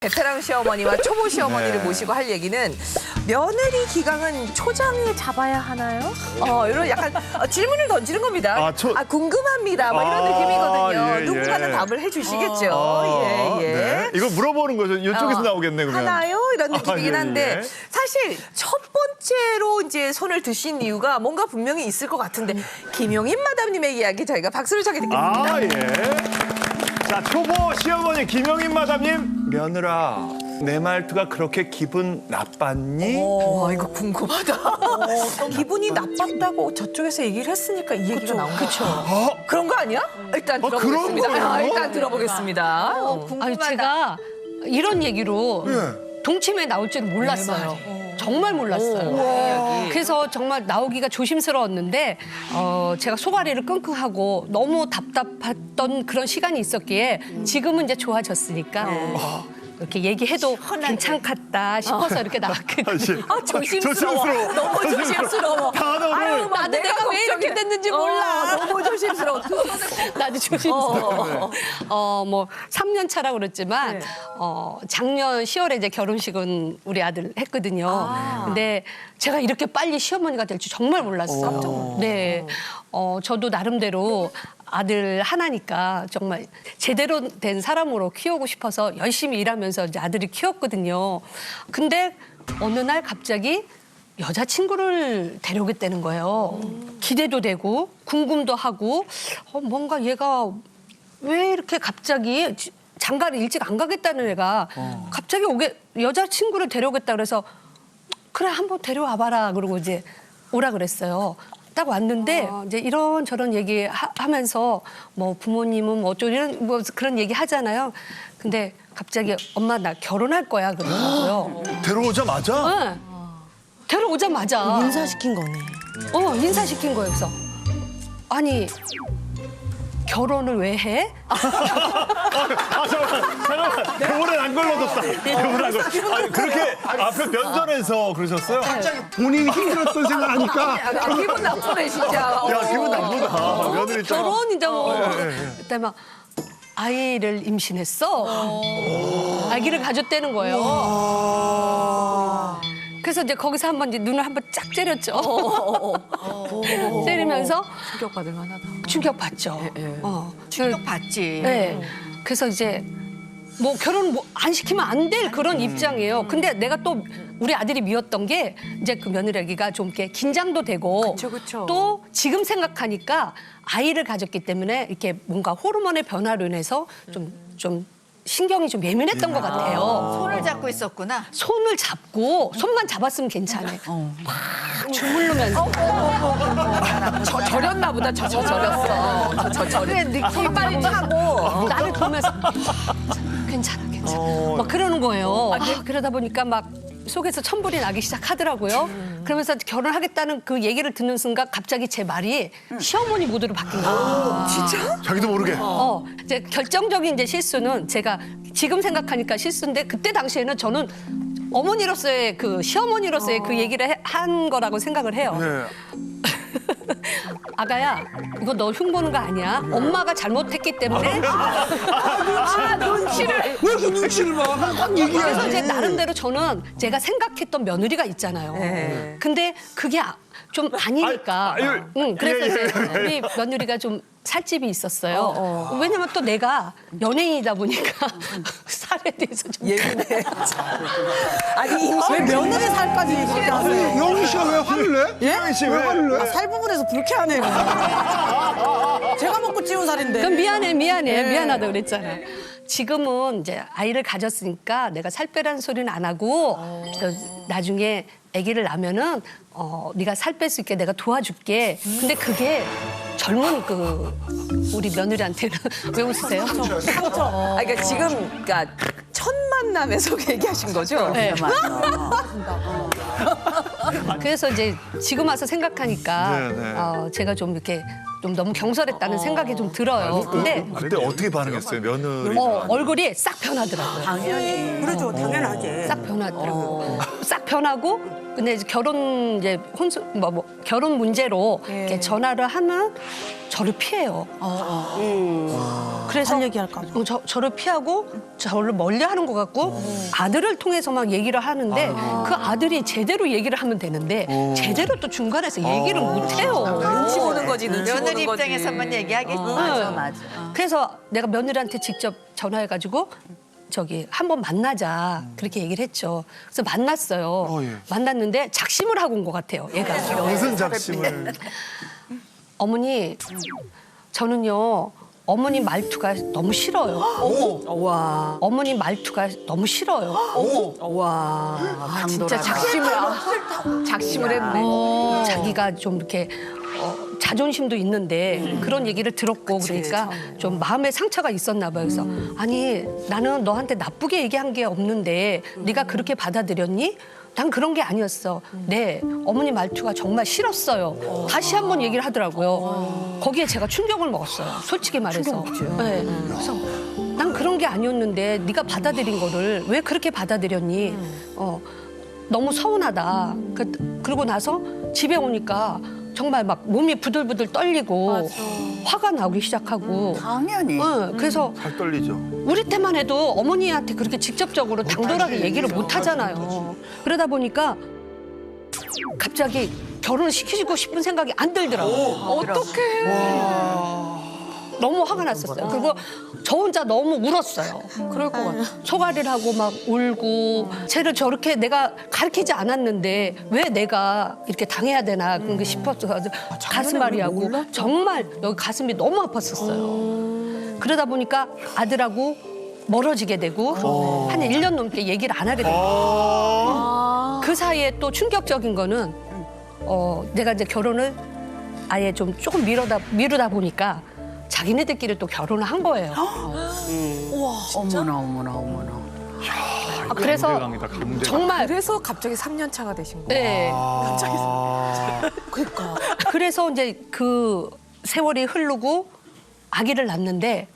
베테랑 시어머니와 초보 시어머니를 네. 모시고 할 얘기는 며느리 기강은 초장에 잡아야 하나요? 이런 약간 질문을 던지는 겁니다. 궁금합니다. 뭐 이런 느낌이거든요. 예, 누군가는 예. 답을 해주시겠죠. 예. 네. 이거 물어보는 거죠. 이쪽에서 나오겠네, 그러면. 하나요? 이런 느낌이긴 예, 한데 예. 사실 첫 번째로 이제 손을 드신 이유가 뭔가 분명히 있을 것 같은데 김용인 마담님의 이야기 저희가 박수를 청해 듣겠습니다. 아, 예. 자, 초보 시어머니 김영인 마담님. 며느라, 내 말투가 그렇게 기분 나빴니? 와, 이거 궁금하다. 기분이 나빴다고 저쪽에서 얘기를 했으니까 이 얘기가 나온 거죠. 그런 거 아니야? 일단 그런 들어보겠습니다. 거예요? 일단 들어보겠습니다. 아니 제가 이런 얘기로 예. 동침에 나올 줄은 몰랐어요. 정말 몰랐어요. 그래서 정말 나오기가 조심스러웠는데 제가 소가리를 끙끙하고 너무 답답했던 그런 시간이 있었기에 지금은 이제 좋아졌으니까 이렇게 얘기해도 괜찮겠다 싶어서 이렇게 나왔거든요. 조심스러워. 너무 조심스러워. 단어를. 나도 내가 왜 이렇게 됐는지 몰라. 너무 조심스러워. 나도 조심스러워. 뭐 3년 차라고 그랬지만 작년 10월에 이제 결혼식은 우리 아들 했거든요. 근데 제가 이렇게 빨리 시어머니가 될 줄 정말 몰랐어요. 네. 저도 나름대로 아들 하나니까 정말 제대로 된 사람으로 키우고 싶어서 열심히 일하면서 이제 아들을 키웠거든요. 근데 어느 날 갑자기 여자친구를 데려오겠다는 거예요. 기대도 되고 궁금도 하고 뭔가 얘가 왜 이렇게 갑자기 장가를 일찍 안 가겠다는 애가 갑자기 여자친구를 데려오겠다 그래서 그래 한번 데려와 봐라 그러고 이제 오라 그랬어요. 딱 왔는데 이제 이런 저런 얘기 하면서 뭐 부모님은 뭐 어쩌고 이런 뭐 그런 얘기 하잖아요. 근데 갑자기 엄마 나 결혼할 거야 그러더라고요. 데려오자마자? 응. 데려오자마자 인사시킨 거네. 인사시킨 거예요. 그래서 아니 결혼을 왜 해? 잠깐만. 병원에 안 걸러뒀다. 병원에 안 걸러. 아니, 그렇게 앞에 면전에서 그러셨어요? 본인이 힘들었던 생각하니까 기분 나쁘네 진짜. 야, 기분 나쁘다. 며느리 좀. 결혼이다 뭐. 그때 막 아이를 임신했어. 아기를 가졌다는 거예요. 그래서 이제 거기서 한번 이제 눈을 한번 쫙 째렸죠. 째리면서 충격받을 만하다. 충격받죠. 충격받지. 네. 그래서 이제 뭐 결혼 안 시키면 안 될 그런 입장이에요. 근데 내가 또 우리 아들이 미웠던 게 이제 그 며느리가 좀 이렇게 긴장도 되고 그쵸. 또 지금 생각하니까 아이를 가졌기 때문에 이렇게 뭔가 호르몬의 변화로 인해서 좀 신경이 좀 예민했던 것 같아요. 손을 잡고 있었구나. 손을 잡고 손만 잡았으면 괜찮아. 막 주물르면서 저렸나 보다. 저렸어. 그래 느낌 빨리 차고. 나를 보면서 괜찮아. 막 그러는 거예요. 그러다 보니까 막 속에서 천불이 나기 시작하더라고요. 그러면서 결혼하겠다는 그 얘기를 듣는 순간 갑자기 제 말이 시어머니 모드로 바뀐 거예요. 진짜? 자기도 모르게. 이제 결정적인 이제 실수는 제가 지금 생각하니까 실수인데 그때 당시에는 저는 어머니로서의 그 시어머니로서의 그 얘기를 한 거라고 생각을 해요. 네. 아가야, 이거 너 흉보는 거 아니야? 엄마가 잘못했기 때문에. 눈치를. 왜 그 눈치를 봐? 막 그래서 얘기해야지. 이제 나름대로 저는 제가 생각했던 며느리가 있잖아요. 네. 근데 그게 좀 아니니까. 그래서 이제 우리 며느리가 좀 살집이 있었어요. 왜냐면 또 내가 연예인이다 보니까 살에 대해서 좀 예민해. 아니 왜 며느리 살까지 얘기하세요? 영희 씨가 왜 화를 내? 이영희 씨 왜 왜? 화를 내? 살 부분에서 불쾌하네요. 제가 먹고 찌운 살인데. 그럼 미안하다 그랬잖아. 지금은 이제 아이를 가졌으니까 내가 살 빼라는 소리는 안 하고 나중에 아기를 낳으면은 네가 살 뺄 수 있게 내가 도와줄게. 근데 그게 젊은 그 우리 며느리한테는 왜 웃으세요? 그러니까 지금 그러니까 첫 만남에서 얘기하신 거죠? 네. 그래서 이제 지금 와서 생각하니까 네, 네. 제가 좀 이렇게 좀 너무 경솔했다는 생각이 좀 들어요. 근데 그때 어떻게 반응했어요, 며느리? 얼굴이 싹 변하더라고요. 당연히. 그렇죠, 당연하지. 싹 변하더라고요. 싹 변하고 근데 이제 결혼 이제 결혼 문제로 이렇게 전화를 하면 저를 피해요. 그래서 얘기할까 봐. 저를 피하고 저를 멀리하는 것 같고 아들을 통해서만 얘기를 하는데 그 아들이 제대로 얘기를 하면 되는데 제대로 또 중간에서 얘기를 못 해요. 눈치 보는 거지, 눈치 보는 며느리 거지. 입장에서만 얘기하겠지. 맞아. 그래서 내가 며느리한테 직접 전화해가지고 저기 한번 만나자 그렇게 얘기를 했죠. 그래서 만났어요. 예. 만났는데 작심을 하고 온 것 같아요. 얘가 무슨 작심을? 어머니 저는요 어머니 말투가 너무 싫어요. 와. 어머니 말투가 너무 싫어요. 와. 진짜 작심을 했네. 자기가 좀 이렇게 자존심도 있는데 그런 얘기를 들었고 그러니까 좀 마음에 상처가 있었나 봐요. 그래서 아니 나는 너한테 나쁘게 얘기한 게 없는데 네가 그렇게 받아들였니? 난 그런 게 아니었어. 네, 어머니 말투가 정말 싫었어요. 다시 한번 얘기를 하더라고요. 거기에 제가 충격을 먹었어요. 솔직히 말해서. 네. 그래서 난 그런 게 아니었는데 네가 받아들인 거를 왜 그렇게 받아들였니? 너무 서운하다. 그러고 나서 집에 오니까 정말 막 몸이 부들부들 떨리고 화가 나기 시작하고. 당연히. 그래서 잘 떨리죠. 우리 때만 해도 어머니한테 그렇게 직접적으로 당돌하게 얘기를 못 하잖아요. 그러다 보니까 갑자기 결혼을 시키고 싶은 생각이 안 들더라고요. 어떡해. 너무 화가 났었어요. 그리고 저 혼자 너무 울었어요. 그럴 것 같아. 소가리를 하고 막 울고 쟤를 저렇게 내가 가르치지 않았는데 왜 내가 이렇게 당해야 되나 그런 게 싶어서 가슴앓이하고 정말 여기 가슴이 너무 아팠었어요. 그러다 보니까 아들하고 멀어지게 되고 한 1년 넘게 얘기를 안 하게 됐어요. 그 사이에 또 충격적인 거는 내가 이제 결혼을 아예 좀 조금 미루다 보니까 자기네들끼리 또 결혼을 한 거예요. 어머나. 그래서 강대강이다, 강대강. 정말 그래서 갑자기 3년 차가 되신 거예요. 네. 그러니까. 그래서 이제 그 세월이 흐르고 아기를 낳는데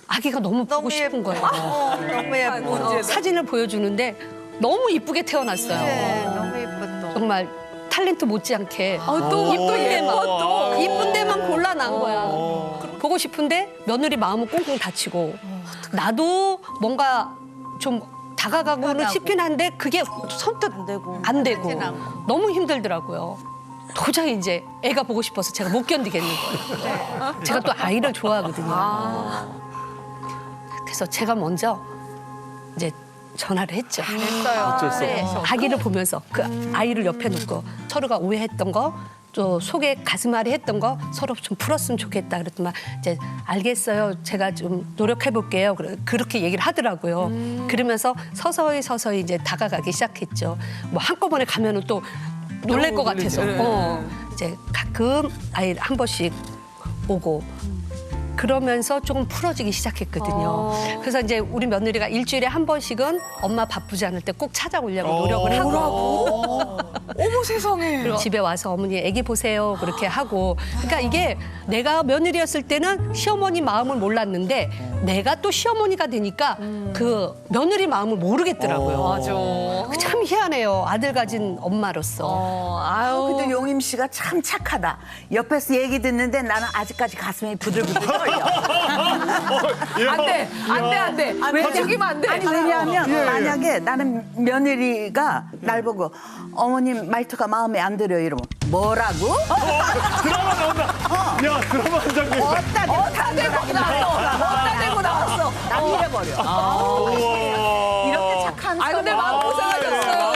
아기가 너무 보고 싶은 거예요. 너무 예뻐. 사진을 보여주는데 너무 이쁘게 태어났어요. 너무 예뻤어. 정말 탤런트 못지않게 또 이쁜 데만 골라 난 거야. 보고 싶은데 며느리 마음은 꽁꽁 다치고 나도 뭔가 좀 다가가고는 싶긴 한데 그게 선뜻 안 되고 너무 힘들더라고요. 도저히 이제 애가 보고 싶어서 제가 못 견디겠는 거예요. 제가 또 아이를 좋아하거든요. 그래서 제가 먼저 이제 전화를 했죠. 어쩔 수 네, 없어. 아기를 보면서 그 아이를 옆에 놓고 서로가 오해했던 거, 또 속에 가슴앓이 했던 거 서로 좀 풀었으면 좋겠다. 그랬더니 이제 알겠어요. 제가 좀 노력해 볼게요. 그렇게 얘기를 하더라고요. 그러면서 서서히 이제 다가가기 시작했죠. 뭐 한꺼번에 가면은 또 놀랄 것 같아서 이제 가끔 아이 한 번씩 오고. 그러면서 조금 풀어지기 시작했거든요. 그래서 이제 우리 며느리가 일주일에 한 번씩은 엄마 바쁘지 않을 때 꼭 찾아오려고 노력을 하고. 어머 세상에. 그리고 집에 와서 어머니 애기 보세요 그렇게 하고. 그러니까 이게 내가 며느리였을 때는 시어머니 마음을 몰랐는데 내가 또 시어머니가 되니까 그 며느리 마음을 모르겠더라고요. 맞아. 참 희한해요. 아들 가진 엄마로서. 아유. 근데 용임 씨가 참 착하다. 옆에서 얘기 듣는데 나는 아직까지 가슴이 부들부들 떨려. 안 돼. 왜 죽이면 안 돼. 아니 왜냐하면 만약에 나는 며느리가 날 보고 어머님 말투가 마음에 안 들어요 이러면 뭐라고? 드라마 나온다. 야, 드라마 한 장면. 어따 대고 나왔어. 난 잃어버려. 이렇게 착한 아 근데 마음 고생하셨어요.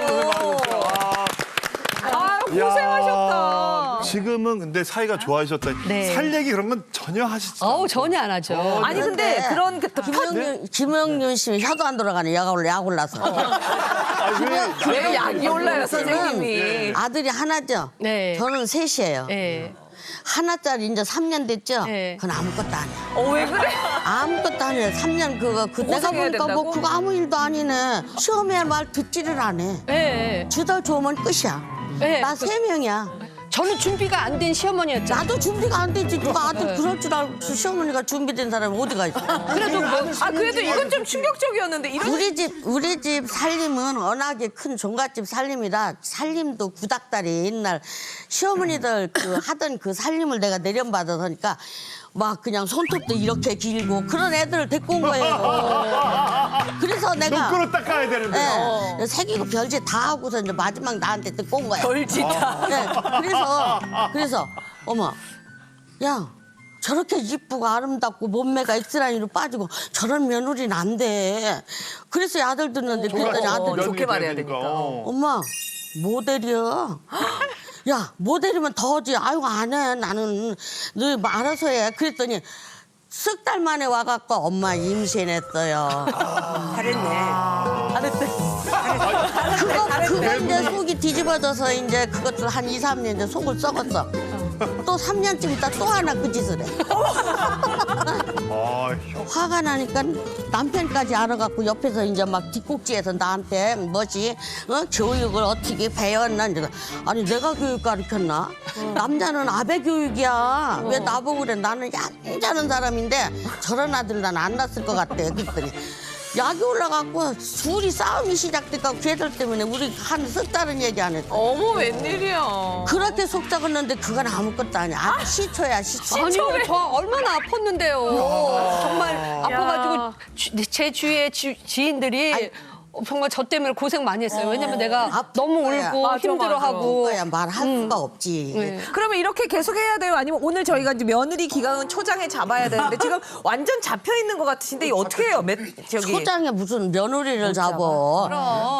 아 고생하셨다. 지금은 근데 사이가 좋아지셨다. 네. 살 얘기 그런 건 전혀 하시지 않아요. 전혀 안 하죠. 아니 근데 그런 그 김영균 씨 혀도 안 돌아가네. 약 올라서. 왜 약이 올라요 선생님이. 아들이 하나죠. 네. 저는 셋이에요. 네. 하나짜리 이제 3년 됐죠. 네. 그건 아무것도 아니야. 왜 그래? 아무것도 아니에요. 3년 내가 고생해야 보니까 된다고? 뭐 그거 아무 일도 아니네. 시험에 말 듣지를 안 해. 네. 주다 좋으면 끝이야. 네. 나 3명이야. 저는 준비가 안 된 시어머니였죠. 나도 준비가 안 됐지. 누가 아들 그럴 줄 알고 시어머니가 준비된 사람이 어디가 있어. 그래도 그래도 이건 좀 충격적이었는데 이런. 우리 집 살림은 워낙에 큰 종갓집 살림이라 살림도 구닥다리 옛날 시어머니들 그 하던 그 살림을 내가 내려받아서니까 막 그냥 손톱도 이렇게 길고 그런 애들을 데리고 온 거예요. 그래서 내가 눈으로 닦아야 되는데. 새기고 별짓 다 하고서 이제 마지막 나한테 데리고 온 거야. 별짓 다. 네, 그래서 어머, 야. 저렇게 이쁘고 아름답고 몸매가 X라인으로 빠지고 저런 며느리는 안 돼. 그래서 아들 듣는데 그랬더니 아들이 좋게 말해야 되니까. 엄마 모델이야. 야 모델이면 더지. 아유 안 해. 나는 너 알아서 해. 그랬더니 석 달 만에 와갖고 엄마 임신했어요. 그거 이제 속이 뒤집어져서 이제 그것도 한 2, 3년 이제 속을 썩었어. 또 3년쯤 있다 또 하나 그 짓을 해. 화가 나니까 남편까지 알아갖고 옆에서 이제 막 뒷꼭지에서 나한테 뭐지 교육을 어떻게 배웠나 이제 아니 내가 교육 가르쳤나? 남자는 아베 교육이야. 왜 나보고 그래? 나는 얌전한 사람인데 저런 아들 난 안 낳았을 것 같아. 그랬더니 약이 올라갖고 둘이 싸움이 시작됐고 걔들 때문에 우리 한 석 달은 얘기 안 했어. 어머 웬일이야. 그렇게 속 썩었는데 그건 아무것도 아니야. 시초야 시초. 아니요, 저 얼마나 아팠는데요. 정말 아파가지고 제 주위에 지인들이 정말 저 때문에 고생 많이 했어요. 왜냐면 내가 너무 울고 힘들어하고. 거야 말할 수가 없지. 네. 그러면 이렇게 계속 해야 돼요? 아니면 오늘 저희가 이제 며느리 기강은 초장에 잡아야 되는데 지금 완전 잡혀 있는 것 같으신데 이거 어떻게 해요? 초장에 무슨 며느리를 잡아.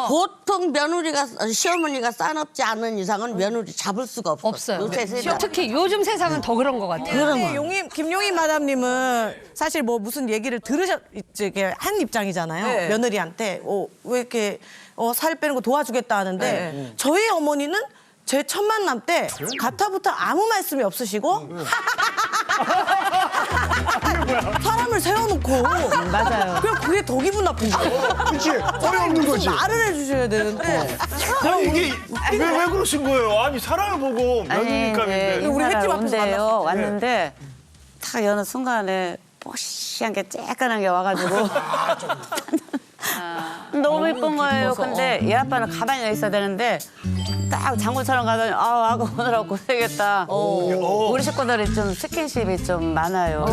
보통 며느리가 시어머니가 싸납지 않은 이상은 며느리 잡을 수가 없어. 없어요. 요새 세상. 특히 요즘 세상은 더 그런 것 같아요. 그러면 김용희 마담님은 사실 뭐 무슨 얘기를 한 입장이잖아요. 네. 며느리한테 왜 이렇게 살 빼는 거 도와주겠다 하는데 저희 어머니는 제 첫 만남 때 가타부터 아무 말씀이 없으시고 사람을 세워놓고 맞아요. 그럼 그게 더 기분 나쁜 거예요. 그렇지. 어이없는 거지. 말을 해주셔야 되는데 아니 이게 왜 그러신 거예요? 아니 사람을 보고 며느리감인데. 우리 횟집 앞에서 온대요. 왔는데 딱 여느 순간에 뽀시한 게 쬐끈한 게 와가지고 너무 예쁜 거예요. 근데 얘 아빠는 가만히 있어야 되는데 딱 장군처럼 가더니 아고 오늘하고 고생했다. 우리 식구들이 좀 스킨십이 좀 많아요.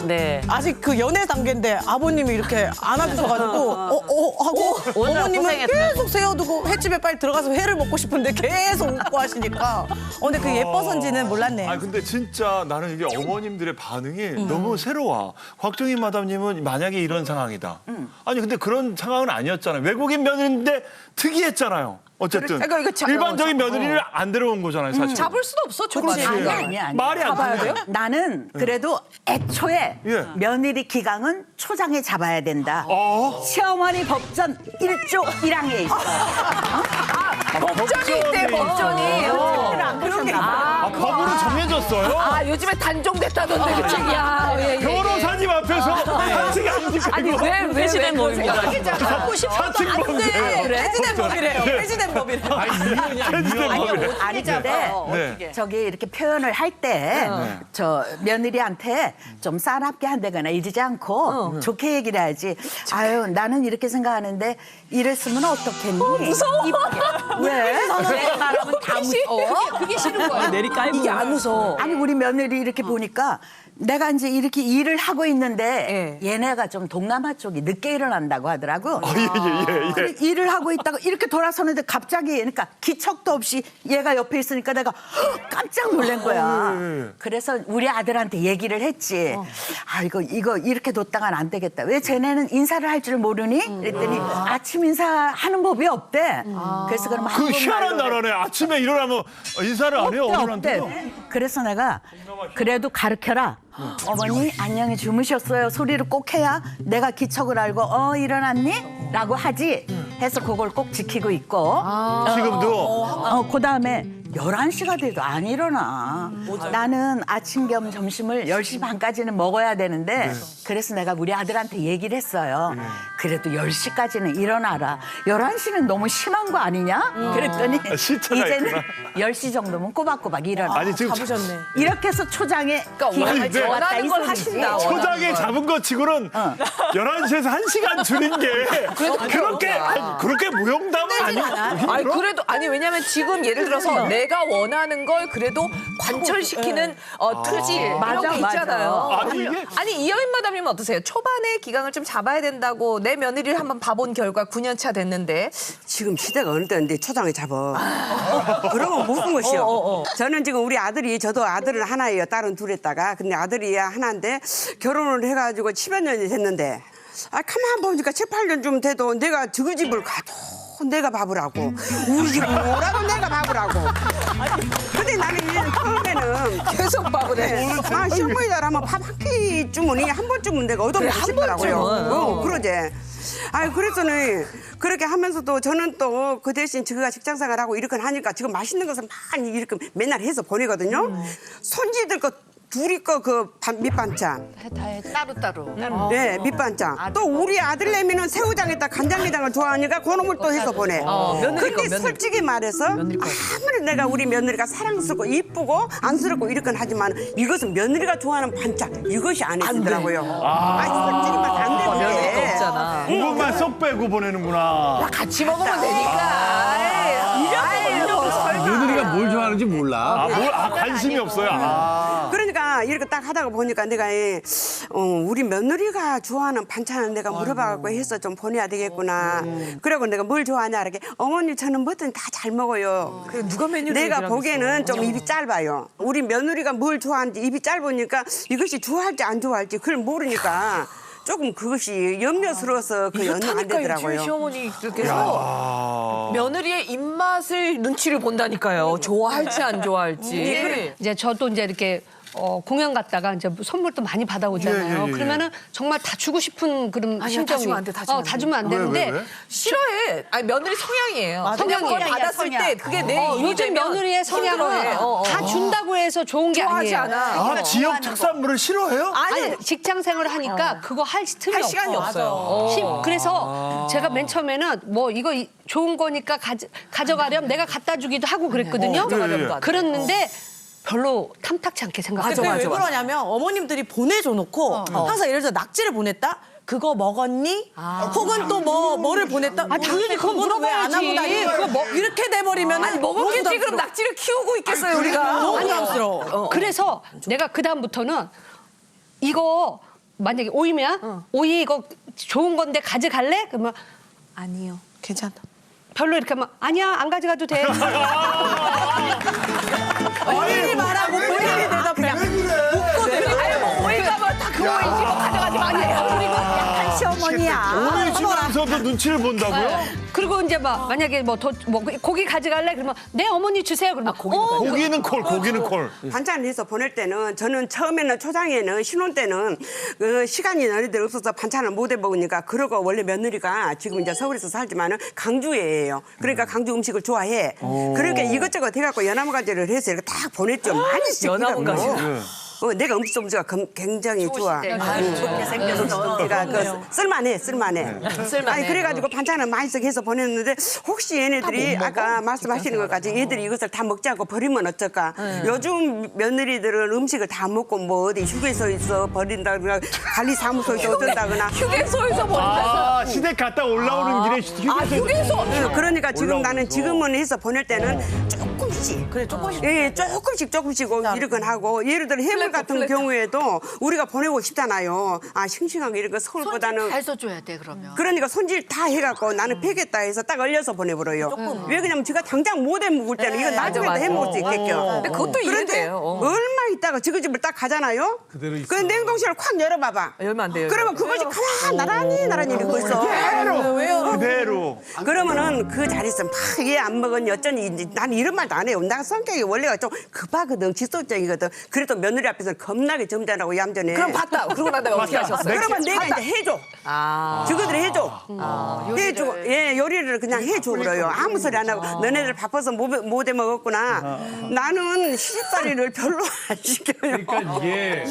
네. 아직 그 연애 단계인데 아버님이 이렇게 안아주셔가지고 하고 오늘 어머님은 고생했다. 계속 세워두고 횟집에 빨리 들어가서 회를 먹고 싶은데 계속 웃고 하시니까 근데 그 예뻐서인지는 몰랐네. 아 근데 진짜 나는 이게 어머님들의 반응이 너무 새로워. 곽정희 마담님은 만약에 이런 상황이다. 아니 근데 그런 상황은 아니었잖아요. 외국인 며느리인데 특이했잖아요. 어쨌든 일반적인 며느리를 안 데려온 거잖아요, 사실. 잡을 수도 없어. 그렇지. 아니야. 말이 안 잡아야 되네. 돼요? 나는 그래도 애초에 예. 며느리 기강은 초장에 잡아야 된다. 시어머니 법전 1조 1항에 있어. 법전이 있대, 법전이. 그런 게 법으로 정해졌어요? 요즘에 단종됐다던데 그 책이야. 변호사님 앞에서 사측이 안 지키고. 아니 왜 시된 법이야? 갖고 싶어도 안 돼. 폐지된 법이래요. 폐지된 법이래요. 아니는데 저기 이렇게 표현을 할 때 저 며느리한테 좀 싸납게 한다거나 이러지 않고 좋게 얘기를 해야지. 아유 나는 이렇게 생각하는데 이랬으면 어떻겠니? 무서워. 왜? 내 말하면 다 무서워. 그게 싫은 거야. 이게 안 무서워. 아니 우리 며느리 이렇게 보니까 내가 이제 이렇게 일을 하고 있는데 얘네가 좀 동남아 쪽이 늦게 일어난다고 하더라고. 예. 그래, 일을 하고 있다가 이렇게 돌아서는데 갑자기 그러니까 기척도 없이 얘가 옆에 있으니까 내가 깜짝 놀란 거야. 그래서 우리 아들한테 얘기를 했지. 아 이거 이렇게 뒀다간 안 되겠다. 왜 쟤네는 인사를 할 줄 모르니? 그랬더니 아침 인사하는 법이 없대. 그래서 그러면 그 희한한 나라네. 아침에 일어나면 인사를 안 해요, 어머니한테. 그래서 내가 그래도 가르쳐라. 어머니 안녕히 주무셨어요 소리를 꼭 해야 내가 기척을 알고 일어났니? 라고 하지 해서 그걸 꼭 지키고 있고 지금도. 그다음에 11시가 돼도 안 일어나. 나는 아침 겸 점심을 10시 반까지는 먹어야 되는데 그래서 내가 우리 아들한테 얘기를 했어요. 그래도 10시까지는 일어나라. 11시는 너무 심한 거 아니냐? 그랬더니 시차가 이제는 있구나. 10시 정도면 꼬박꼬박 일어나. 아니 지금 이렇게 해서 초장에 아니, 근데 원하는 걸 하신다. 초장에 잡은 것 치고는 11시에서 1시간 줄인 게 그렇게 무용담은 아니고 아니 그래도 아니 왜냐면 지금 예를 들어서 내가 원하는 걸 그래도 관철시키는 투지 이런 맞아, 게 있잖아요. 맞아. 아니, 이게- 아니 이여인 마담님은 어떠세요? 초반에 기강을 좀 잡아야 된다고 내 며느리를 한번 봐본 결과 9년 차 됐는데 지금 시대가 어느 때인데 초장을 잡아. 그러면 무슨 것이요? 저는 지금 우리 아들이 저도 아들은 하나예요. 딸은 둘 했다가. 근데 아들이 하나인데 결혼을 해가지고 10여 년이 됐는데 가만 보니까 7, 8년 좀 돼도 내가 저 집을 가도 내가 밥을 하고 우리 집을 뭐라도 내가 밥을 하고. 근데 나는 이제 처음에는 계속 밥을 해. 시어머니들 하면 밥 한 끼 주문이 한 번쯤은 내가 얻어먹고 한 싶더라고요. 그러지. 그래서는 그렇게 하면서도 저는 또 그 대신 저가 직장 생활하고 이렇게 하니까 지금 맛있는 것을 많이 이렇게 맨날 해서 보내거든요. 손지들 거 둘이 거 그 밑반찬. 다 해, 따로따로. 네, 밑반찬. 또 우리 아들내미는 새우장에다 간장게장을 좋아하니까 그놈을 또 해서 보내. 근데 솔직히 말해서 아무리 내가 우리 며느리가 사랑스럽고 이쁘고 안쓰럽고 이렇게 하지만 이것은 며느리가 좋아하는 반찬 이것이 안 해주더라고요. 솔직히 말해서 안 돼. 며느리가 그게. 없잖아. 그것만 쏙 빼고 보내는구나. 같이 먹으면 되니까. 며느리가 뭘 좋아하는지 몰라. 관심이 없어요. 그러니까 이렇게 딱 하다가 보니까 내가 우리 며느리가 좋아하는 반찬을 내가 물어봐갖고 해서 좀 보내야 되겠구나. 그리고 내가 뭘 좋아하냐 이렇게 어머니 저는 뭐든 다 잘 먹어요. 누가 메뉴를 내가 얘기를 보기에는 좀 입이 짧아요. 우리 며느리가 뭘 좋아하는지 입이 짧으니까 이것이 좋아할지 안 좋아할지 그걸 모르니까 조금 그것이 염려스러워서 그 연락 안 되더라고요. 시어머니께서 며느리의 입맛을 눈치를 본다니까요. 좋아할지 안 좋아할지. 이제 저도 이제 이렇게 공연 갔다가 이제 선물도 많이 받아오잖아요. 예. 그러면은 정말 다 주고 싶은 그런 심정이. 다 주면 안 돼, 다 주면 안 돼. 다 주면 안 되는데 왜? 싫어해. 아니 며느리 성향이에요. 성향이. 그걸 받았을 때 그게 내 입이 요즘 되면 며느리의 성향은 힘들어해. 다 준다고 해서 좋은 게 좋아하지 아니에요. 않아. 지역 특산물을 싫어해요? 아니 직장 생활을 하니까 그거 할 틈이 할 시간이 없어요. 그래서 제가 맨 처음에는 뭐 이거 좋은 거니까 가져가렴 내가 갖다 주기도 하고 그랬거든요. 그랬는데 별로 탐탁치 않게 생각해요. 왜 그러냐면 어머님들이 보내줘 놓고 항상 예를 들어 낙지를 보냈다? 그거 먹었니? 혹은 또 뭐를 보냈다? 당연히 그거 왜안 하고 물어봐야지. 다니? 이렇게 돼버리면 아니 먹었겠지 그럼 낙지를 키우고 있겠어요 우리가. 너무 부담스러워. 그래서 내가 그 다음부터는 이거 만약에 오이면 오이 이거 좋은 건데 가져갈래? 그러면 아니요. 괜찮아. 별로 이렇게 하면 아니야 안 가져가도 돼. 본인이 말하고 본인이 대답해. 아니 뭐 오이가 뭐다 그 오이지 뭐 가져가지 마세요. 그리고 약간 시어머니야. 오늘 주면서도 눈치를 본다고요? 그리고 이제 막 만약에 뭐 고기 가져갈래? 그러면 내 어머니 주세요. 그러면 고기는 콜. 반찬을 해서 보낼 때는 저는 처음에는 초장에는 신혼 때는 그 시간이 너희들 없어서 반찬을 못 해먹으니까 그러고 원래 며느리가 지금 이제 서울에서 살지만은 강주예요. 그러니까 강주 음식을 좋아해. 그러니까 이것저것 해갖고 연암가지를 해서 이렇게 딱 보냈죠. 많이씩. 연암가지. 내가 음식 솜씨가 굉장히 좋아. 좋게 생겨서 내가 쓸만해. 아니 그래가지고 반찬을 많이 해서 보냈는데 혹시 얘네들이 아까 말씀하시는 것까지 얘들이 이것을 다 먹지 않고 버리면 어쩔까? 요즘 며느리들은 음식을 다 먹고 뭐 어디 휴게소에서 버린다거나 관리사무소에서 어쩐다거나 휴게소에서 버린다. 시댁 갔다 올라오는 길에 휴게소. 그러니까 지금 나는 지금은 해서 보낼 때는 조금씩. 그래 조금씩. 예, 조금씩 이렇게 하고 예를 들어 해물 같은 경우에도 우리가 보내고 싶잖아요. 싱싱하게 이런 거 서울보다는 써줘야 돼 그러면. 그러니까 손질 다 해갖고 나는 폐겠다 해서 딱 얼려서 보내버려요. 왜 그러냐면 제가 당장 못 해먹을 때는 이거 나중에도 해먹을 수 있게끔. 근데 그것도 이해돼요. 얼마 있다가 저희 집을 딱 가잖아요. 그대로 있어. 그 냉동실을 콱 열어봐봐. 열면 안 돼요. 그러면 그것이 가만 나란히 있고 있어. 그대로. 그러면은 그 자리에서 막 얘 안 먹었니 어쩌니 이제 나는 이런 말도 안 해요. 나 성격이 원래가 좀 급하거든, 지속적이거든. 그래도 며느리 앞에서 겁나게 점잖하고 얌전해. 그럼 봤다. 그러고 난 다음에 어떻게 하셨어요? 그러면 내가 이제 해줘. 저거들이 해줘. 해줘. 예, 요리를 그냥 해줘 그래요. 아무 소리 안 하고 너네들 바빠서 못 해 먹었구나. 나는 시집살이를 별로 안 시켜요. 그러니까 이게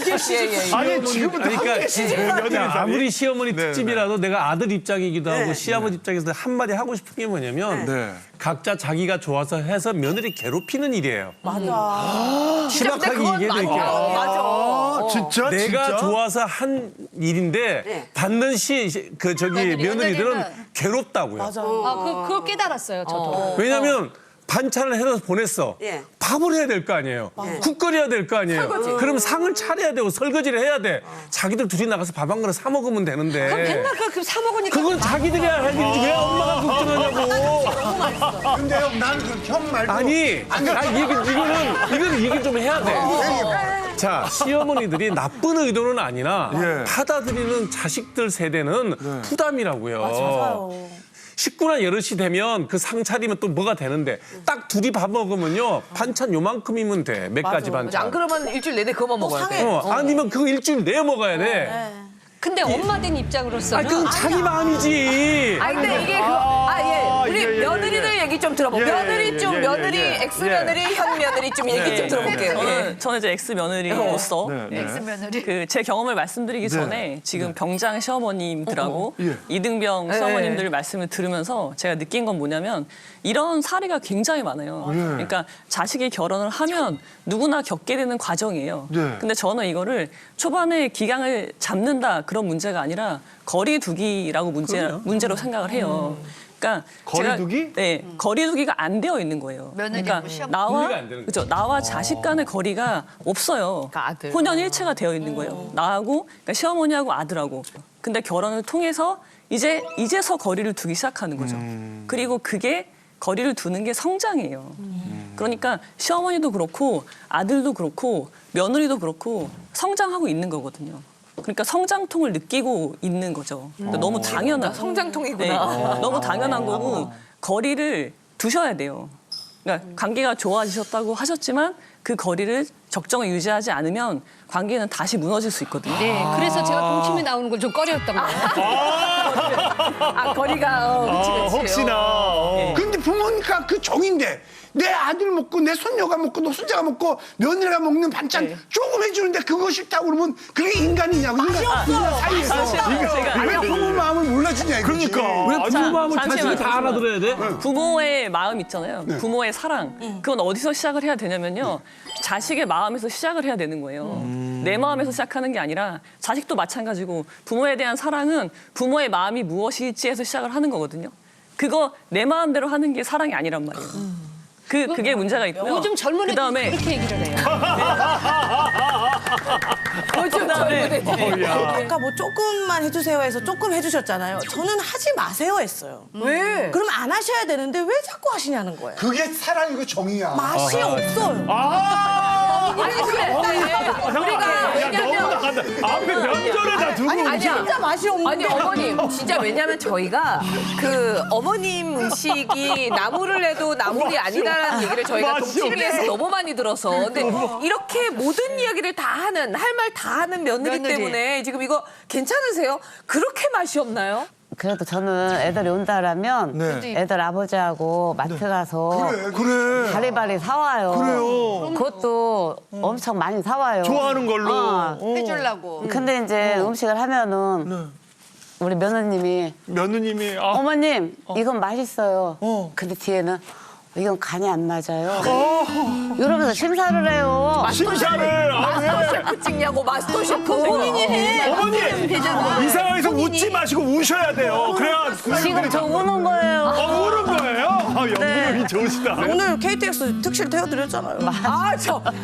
아니 지금부터 그러니까 아무리 시어머니 네, 특집이라도 내가 아들 입장이기도 하고 네. 시아버지 입장에서 한마디 하고 싶은 게 뭐냐면 네. 각자 자기가 좋아서 해서 며느리 괴롭히는 일이에요. 맞아. 심각하게 얘기해드릴게요. 아, 진짜? 내가 진짜? 좋아서 한 일인데 네. 받는 며느리들은 괴롭다고요. 그걸 깨달았어요, 저도. 왜냐하면 반찬을 해서 보냈어. 예. 밥을 해야 될 거 아니에요. 국 끓여야 될 거 아니에요. 그럼 상을 차려야 되고 설거지를 해야 돼. 자기들 둘이 나가서 밥 한 그릇 사 먹으면 되는데. 맨날 그 사 먹으니까. 그건 자기들이 할 일이지 왜 엄마가 걱정하냐고. 근데 형, 나는 형 말고. 아니, 이건 좀 해야 돼. 자, 시어머니들이 나쁜 의도는 아니나 예. 받아들이는 자식들 세대는 부담이라고요. 식구나 여럿이 되면 그 상 차리면 또 뭐가 되는데 딱 둘이 밥 먹으면요 반찬 요만큼이면 돼. 몇 가지 반찬. 안 그러면 일주일 내내 그거만 먹어야 돼. 아니면 그거 일주일 내에 먹어야 돼. 근데 엄마 된 입장으로서는 그건 자기 마음이지. 아 근데 이게 우리 며느리들 얘기 좀 들어볼게요. 며느리 좀 며느리 엑스 며느리 현 며느리 좀 얘기 좀 들어볼게요. 저는 이제 엑스 며느리로서 엑스 그 제 경험을 말씀드리기 전에 지금 병장 시어머님들하고 이등병 예. 시어머님들 말씀을 들으면서 제가 느낀 건 뭐냐면 이런 사례가 굉장히 많아요. 그러니까 자식이 결혼을 하면 누구나 겪게 되는 과정이에요. 네. 근데 저는 이거를 초반에 기강을 잡는다 그런 문제가 아니라 거리두기라고 문제로 생각을 해요. 그러니까 거리두기? 네, 거리두기가 안 되어 있는 거예요. 그러니까 나와 자식 간의 거리가 없어요. 그러니까 아들. 혼연 일체가 되어 있는 거예요. 나하고 그러니까 시어머니하고 아들하고. 근데 결혼을 통해서 이제서 거리를 두기 시작하는 거죠. 그리고 그게 거리를 두는 게 성장이에요. 그러니까 시어머니도 그렇고 아들도 그렇고 며느리도 그렇고 성장하고 있는 거거든요. 그러니까 성장통을 느끼고 있는 거죠. 그러니까 너무 당연한 성장통이구나. 너무 당연한 거고 거리를 두셔야 돼요. 그러니까 관계가 좋아지셨다고 하셨지만 그 거리를 적정히 유지하지 않으면 관계는 다시 무너질 수 있거든요. 네, 그래서 제가 동치미 나오는 걸 좀 꺼렸던 거예요. 거리가 그치. 혹시나. 근데 부모니까 그 정인데 내 아들 먹고 내 손녀가 먹고 너 손자가 먹고 며느리가 먹는 반찬 조금 해주는데 그거 싫다고 그러면 그게 인간이냐고. 인간 사이에서. 왜 부모 마음을 몰라주냐 이거지. 그러니까. 왜 부모 마음을 잠시만요. 자식이 다 알아들어야 돼? 부모의 마음 있잖아요. 부모의 사랑. 그건 어디서 시작을 해야 되냐면요. 자식의 마음에서 시작을 해야 되는 거예요. 내 마음에서 시작하는 게 아니라 자식도 마찬가지고 부모에 대한 사랑은 부모의 마음이 무엇일지에서 시작을 하는 거거든요. 그거 내 마음대로 하는 게 사랑이 아니란 말이에요. 그게 문제가 있고요. 요즘 젊은 애들이 그다음에 그렇게 얘기를 해요. 아까 뭐 조금만 해주세요 해서 조금 해주셨잖아요. 저는 하지 마세요 했어요. 왜? 그럼 안 하셔야 되는데 왜 자꾸 하시냐는 거예요. 그게 사랑이고 정이야. 맛이 없어요. 아니 그래. 우리가 왜냐면 앞에 명절에다 두고. 아니야. 진짜 맛이 없는데. 아니 어머님 진짜 왜냐면 저희가 그 어머님 음식이 나물을 해도 나물이 아니다라는 얘기를 저희가 맛이 동치미에서 없네. 너무 많이 들어서 근데 이렇게 모든 이야기를 다 하는 할 말 다 하는 며느리 때문에 지금 이거 괜찮으세요? 그렇게 맛이 없나요? 그래도 저는 애들이 온다라면 네. 애들 아버지하고 마트 가서 그래. 바리바리 사와요. 그래요. 그것도 엄청 많이 사와요. 좋아하는 걸로. 해주려고. 근데 이제 음식을 하면은 우리 며느님이 며느님이 어머님 이건 맛있어요. 근데 뒤에는 이건 간이 안 맞아요. 이러면서 심사를 해요. 심사를. 마스터셰프 찍냐고 마스터셰프 본인이 해. 어머니 이 상황에서 웃지 마시고 우셔야 돼요. 그래야 지금 저 우는 거예요. 우는 거예요? 연분을 좋으시다. 오늘 KTX 특실 태워드렸잖아요.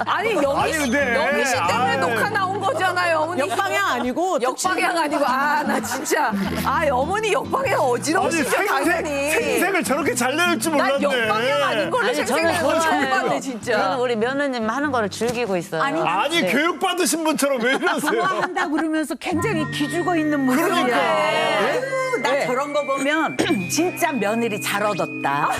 아니 영희 씨 근데, 영희 씨 때문에 녹화 나온 거잖아요. 어머니. 역방향 아니고 역방향 아니고 나 진짜 어머니 역방향 어지러우시죠 당연히. 생색을 저렇게 잘 내줄 줄 난 몰랐네. 역방향 아닌 걸로 생생해서 처음 봤네 진짜. 저는 우리 며느님 하는 거를 즐기고 있어요. 아니 교육 받으신 분처럼 왜 이러세요? 좋아한다 그러면서 굉장히 기죽어 있는 모습이야. 그러니까. 아유, 나 저런 거 보면 진짜 며느리 잘 얻었다.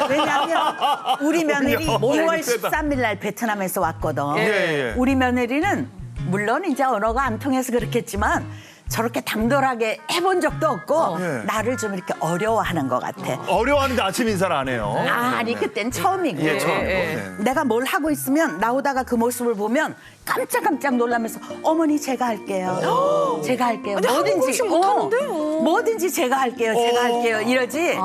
왜냐하면 우리 며느리 5월 13일 날 베트남에서 왔거든. 예. 우리 며느리는 물론 이제 언어가 안 통해서 그렇겠지만 저렇게 당돌하게 해본 적도 없고 나를 좀 이렇게 어려워하는 것 같아. 어려워하는데 아침 인사를 안 해요. 아니 그땐 처음이고 예, 처음이고. 내가 뭘 하고 있으면 나오다가 그 모습을 보면 깜짝깜짝 놀라면서 어머니 제가 할게요. 제가 할게요. 뭐든지 뭐든지 제가 할게요. 제가 할게요. 이러지.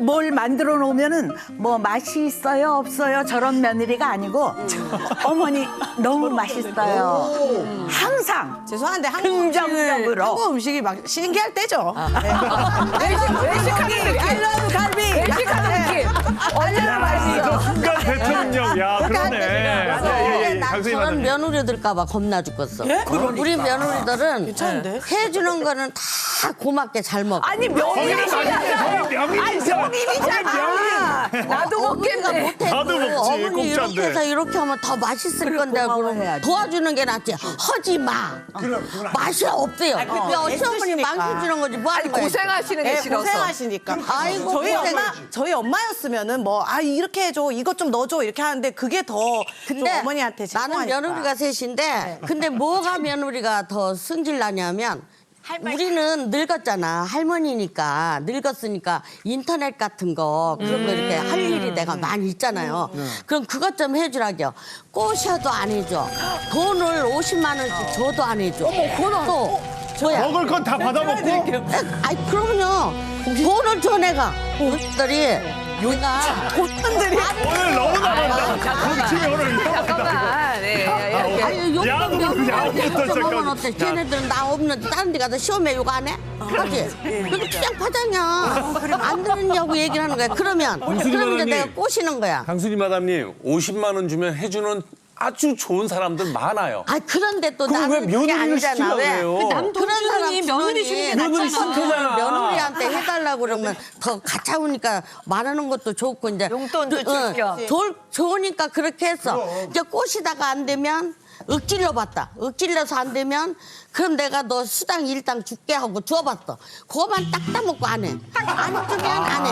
뭘 만들어 놓으면은 뭐 맛이 있어요 없어요 저런 며느리가 아니고 어머니 너무 맛있어요. 항상 죄송한데 긍정적으로. 한국 음식이 막 신기할 때죠. 외식하는 느낌. 알러브 갈비. 외식하는 느낌. 얼마나 맛있어. 순간 대통령. 야 그러네. 난 강수희 저런 마담님. 며느리들까봐 겁나 죽겠어. 우리 며느리들은 괜찮은데? 해주는 거는 다 고맙게 잘 먹어. 아니 명인이잖아. 명인이잖아. 나도 먹겠네. 못해도 나도 먹지, 어머니 공짜인데. 이렇게 해서 이렇게 하면 더 맛있을 건데 그럼 도와주는 게 낫지. 하지 마. 맛이 없대요. 시어머니 망쳐주는 거지 뭐 하는 거야. 고생하시는 게 싫어서. 고생하시니까. 아이고, 저희 엄마였으면은 뭐 이렇게 해줘, 이것 좀 넣어줘 이렇게 하는데 그게 더 좀 근데 어머니한테 나는 집중하니까. 며느리가 셋인데 근데 뭐가 며느리가 더 승질 나냐면 우리는 늙었잖아. 할머니니까 늙었으니까 인터넷 같은 거 그런 거 이렇게 할 일이 내가 많이 있잖아요. 그럼 그것 좀 해주라죠. 꼬셔도 안 해줘. 돈을 50만 원씩 줘도 안 해줘. 또 줘야. 먹을 건 다 받아먹고. 아이 그럼요. 돈을 줘 내가. 그들이 내가 고분들이 오늘 너무 나간다. 공침이 오늘 너무 잠깐만. 네. 아유 야도 야부터 먹으면 어때? 걔네들은 나 없는데 다른 데 가서 시험에 욕 안 해? 하지? 그게 그냥 파장이야. 안 들었냐고 얘기를 하는 거야. 그러면 이제 마담님. 내가 꼬시는 거야. 강수리 마담님 50만 원 주면 해주는 아주 좋은 사람들 많아요. 아 그런데 또 그럼 왜 나는 그게 며느리를 아니잖아. 시키려고 왜? 해요? 그런 사람 며느리 주는 게 며느리 시키잖아. 며느리한테 해달라고 그러면 더 가차우니까 말하는 것도 좋고 이제 용돈도 줄 겸. 좋으니까 그렇게 했어. 이제 꼬시다가 안 되면 억질러 봤다. 억질러서 안 되면 그럼 내가 너 수당 일당 줄게 하고 줘봤어. 그거만 딱 따먹고 안 해. 안 주면 안 해.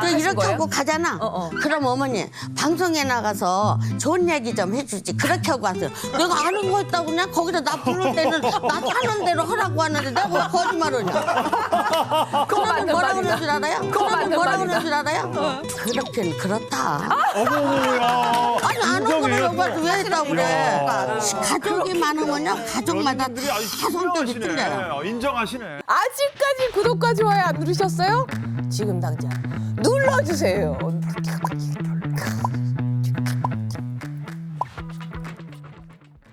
또 이렇게 거예요? 하고 가잖아. 그럼 어머니 방송에 나가서 좋은 얘기 좀 해주지. 그렇게 하고 왔어요. 내가 아는 거 있다고 그냥 거기서 나 부를 때는 나 하는 대로 하라고 하는데 내가 왜 거짓말을 하냐. 그러면 뭐라 그러는 줄 알아요? 그러면 뭐라 그러는 줄 알아요? 그렇긴 그렇다. 어머야. 아니 아는 거를 여기서 왜 했다고 그래. 가족이 많으면요 가족마다 다 성격이 틀려요. 인정하시네. 아직까지 구독과 좋아요 안 누르셨어요? 지금 당장 눌러주세요.